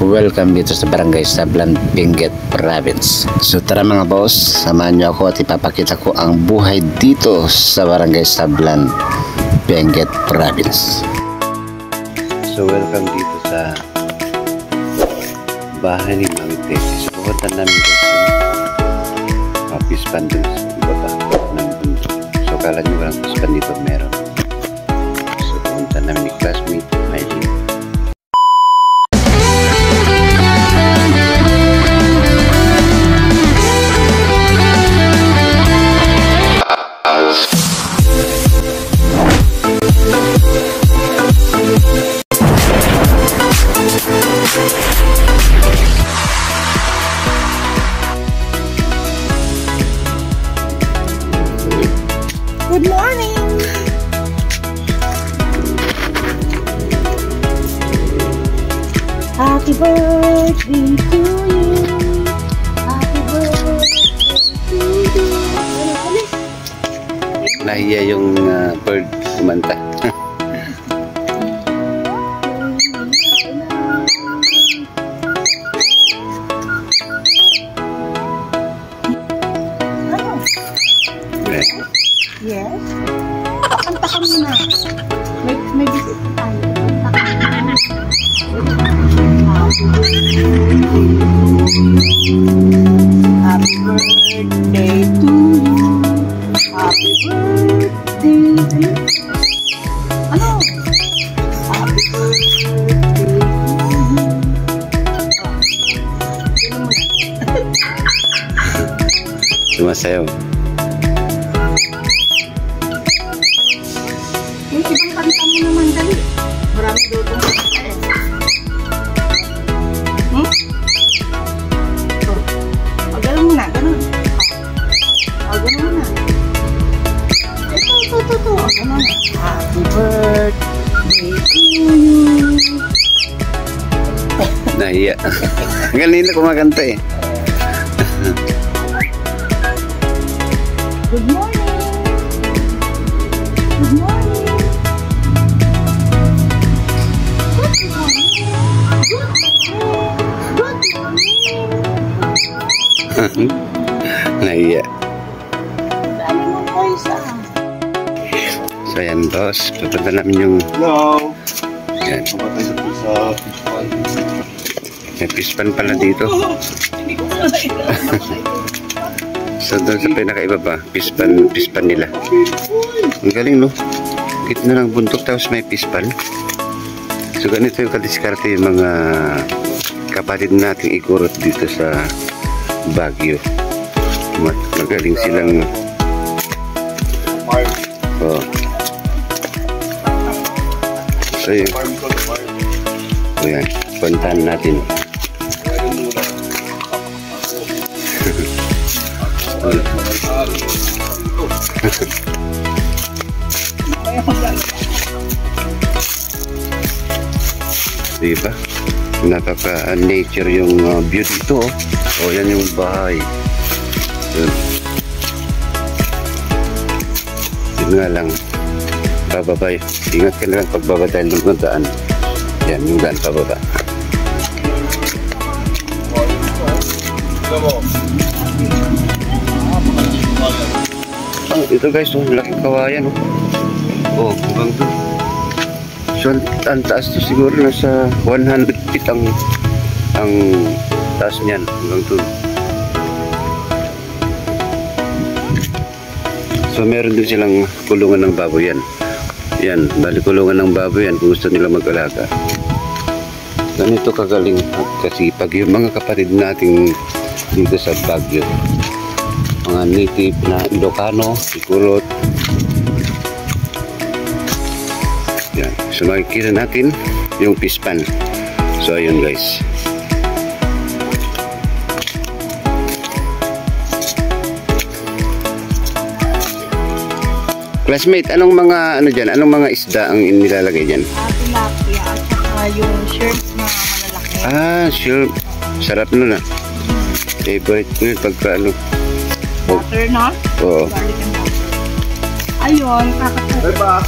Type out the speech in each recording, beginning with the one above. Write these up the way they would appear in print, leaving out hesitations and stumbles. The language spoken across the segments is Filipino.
welcome dito sa Barangay Sablan, Benguet Province. So tara mga boss, samahan nyo ako at ipapakita ko ang buhay dito sa Barangay Sablan, Benguet Province. So welcome dito sa bahay ni Mang Tesi. So pupunta namin guys yung pispan dun sa baba ng bundok. So kala nyo walang pispan dito, meron. So pupunta namin ni classmate Maylin. Good morning! Happy birthday to you! Happy birthday to you! Nahiya yung bird kumanta. Yes? Kanta ka muna. May visit tayo. Happy birthday to you. Happy birthday to you. Ano? Happy birthday to you. Sumasayaw. Yung ibang kanta mo naman, dali. Marami dutong kanta eh. O, gano'n muna, gano'n. O, gano'n muna. Ito. O, gano'n. Happy birthday to you. Nahiya. Ang galing na kumakanta eh. Good morning. Good morning. Nahiya. Dami mong voice ah. So yan boss, pupunta namin yung Hello! yan. Pumatay sa pispan. May pispan pala dito. Hindi ko kaya. So doon sa pinakaiba pa, pispan nila. Ang galing no? Gitna ng bundok tapos may pispan. So ganito yung kadiskarte yung mga kapatid nating ikurot dito sa Baguio. Magaling silang oh. So yun. So yan, puntahan natin. Diba? Napaka-nature yung view dito. Oh, yan yung bahay. Yun. Yun nga lang. Bababa. Ingat ka na lang pagbaba dahil ng daan. Yan, yung daan pababa. Ito guys, oh, laking kawayan. Oh, hanggang doon. So, ang taas to siguro nasa 100 feet ang taas niyan hanggang doon. So meron din silang kulungan ng baboy yan. Yan, bali kulungan ng baboy yan kung gusto nila mag-alaga. Ganito kagaling at kasipag yung mga kapatid nating dito sa Baguio. Mga native na Ilocano, Ikurot. Yan. So makikita natin yung pispan. So ayun guys. Classmate, anong mga ano diyan? Anong mga isda ang nilalagay diyan? Tilapia at saka yung shrimp na malalaki. Ah, shrimp. Sarap nun ah. Favorite ko yun pagka ano. Butter na? Oo. Garlic and butter. Ayun, kakatawa.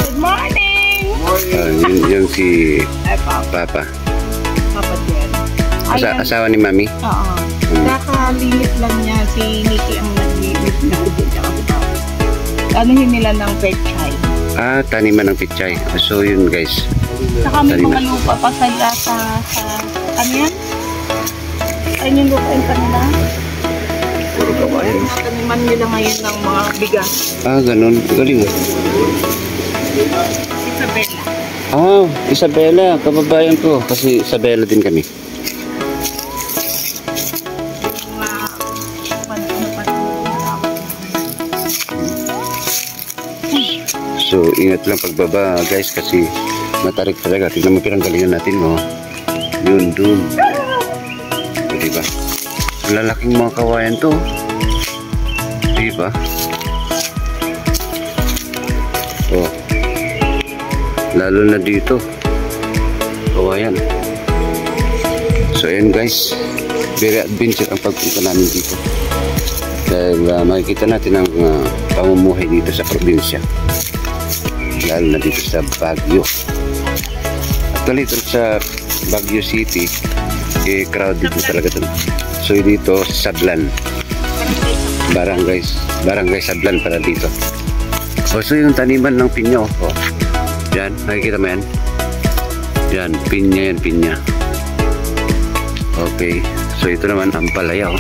Good morning! Yun si Ay, Papa. Papa. mga pader. Ayan. Asawa ni Mami? Oo. Nakalinis lang niya si Nikki ang naglinis na ito. Anuhin nila ng pechay. Taniman ng pichay. So yun guys. Saka may mga lupa pa sa ano yan? Ayun yung lupa yung kanila. Puro kawayan. Taniman nila ngayon ng mga bigas. Ganun. Galing. Isabela. Isabela. Kababayan ko. Kasi Isabela din kami. So, ingat lang pagbaba guys kasi matarik talaga. Tignan mo pinanggalingan natin, no? Yun, dun. O, diba? Lalaking mga kawayan to. Diba? O. Lalo na dito. Kawayan. So, ayan guys. Very adventure ang pagpunta namin dito. Dahil makikita natin ang pamumuhay dito sa probinsya. Lalo na dito sa Baguio. Actually, ito sa Baguio City, crowded na talaga ito. So, dito, Sablan. Barangay Sablan para dito. So, yung taniman ng pinya. Yan, nakikita mo yan? Yan, pinya yan, pinya. Okay. So, ito naman, ang palaya.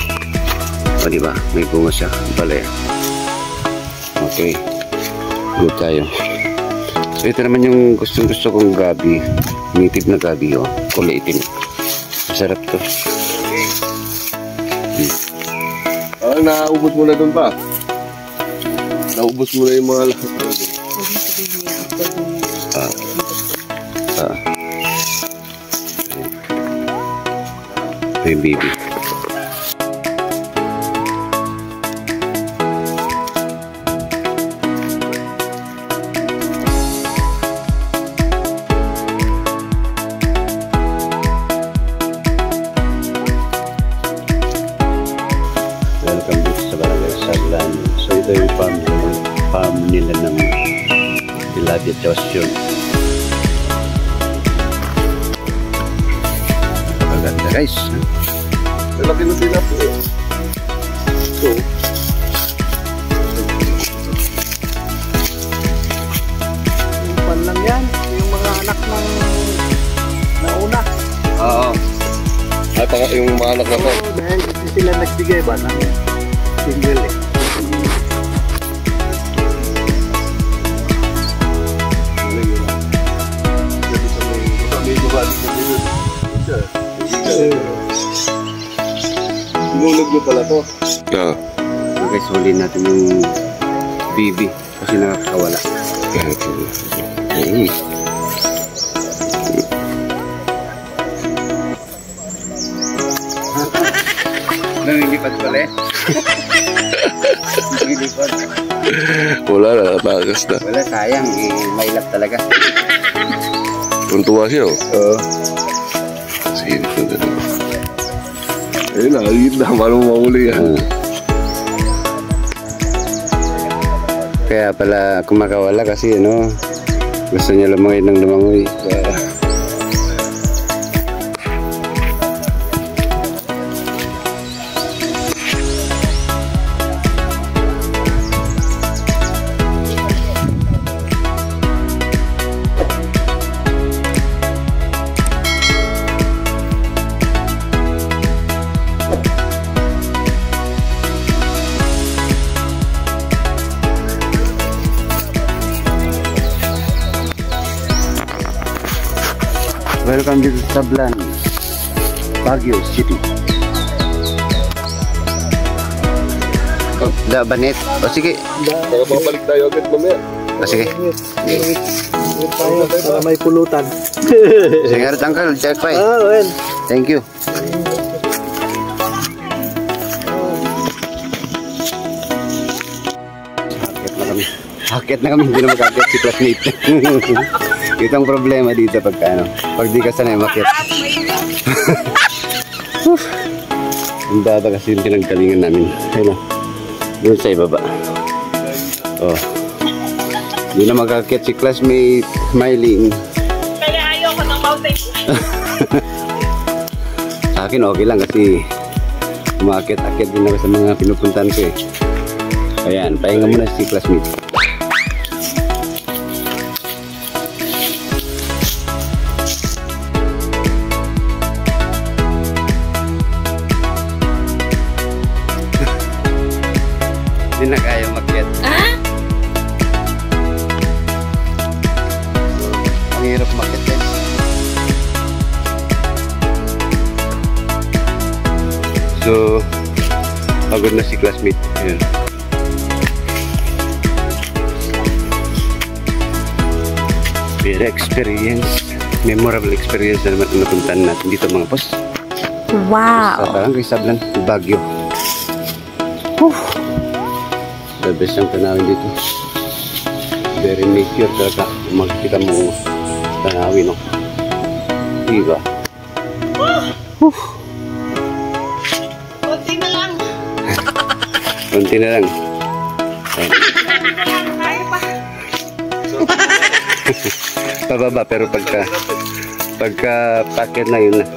O, diba? May bunga siya, ang palaya. Okay. Good tayo. So ito naman yung gusto kong gabi. Native na gabi, kulay itim. Masarap to. Naubos mo na doon pa. Naubos mo na yung mga lahat. Hey baby. Welcome dito sa Barangay Sablan. So ito yung farm nila ng tilapia chosyon. Napakaganda guys. Malaki na tilapia. So, Yung pan lang yan. Yung mga anak ng nauna. oo. At yung mga anak na to. Dahil hindi sila nagbigay ba ng single eh. Nulog nyo pala to. So guys, huli natin yung bibi kasi nakakawala. Nangilipat pala eh. Nangilipat. Wala na, natakas na. Wala, sayang. Mailap talaga. Tuntua siya, Oo. Sige, ito na. Ayun na, ayun na. Paano mahuli yan? Kaya pala kumakawala kasi gusto niya lumangoy ng lumangoy. Welcome to Sablan, Baguio City. Banet. Sige. Baka mabalik tayo agad mamaya. Sige. Para may pulutan. Sige, Uncle. Check pa. well. Thank you. Hakit na kami, hindi na mag-akit si classmate. Ito ang problema dito pag di ka sanay makit. Ang baba kasi yung pinagkalingan namin. Ayun na, doon sa ibaba. Oh. Hindi na mag-akit si classmate, smiling. Kaya ayoko ng mountain. Sa akin okay lang kasi umakit-akit din ako sa mga pinupuntahan ko eh. Ayan, pahinga muna si classmate. Hindi na kaya umakyat. Ang hirap umakyat guys. So, pagod na si classmate. Ayan. Very experience. Memorable experience na naman ang napuntahan natin dito mga boss. Wow! Sa Barangay Sablan, Baguio. The best ang tanawin dito. Very nature talaga. Makikita mo tanawin, no? Diba? Kunti na lang. Kunti na lang. Ayan. Kaya pa. Pababa pero pagka packet na yun na.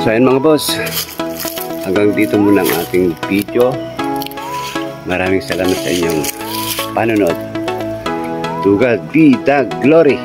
So ayun mga boss, hanggang dito muna ang ating video. Maraming salamat sa inyong panonood. To God be the glory.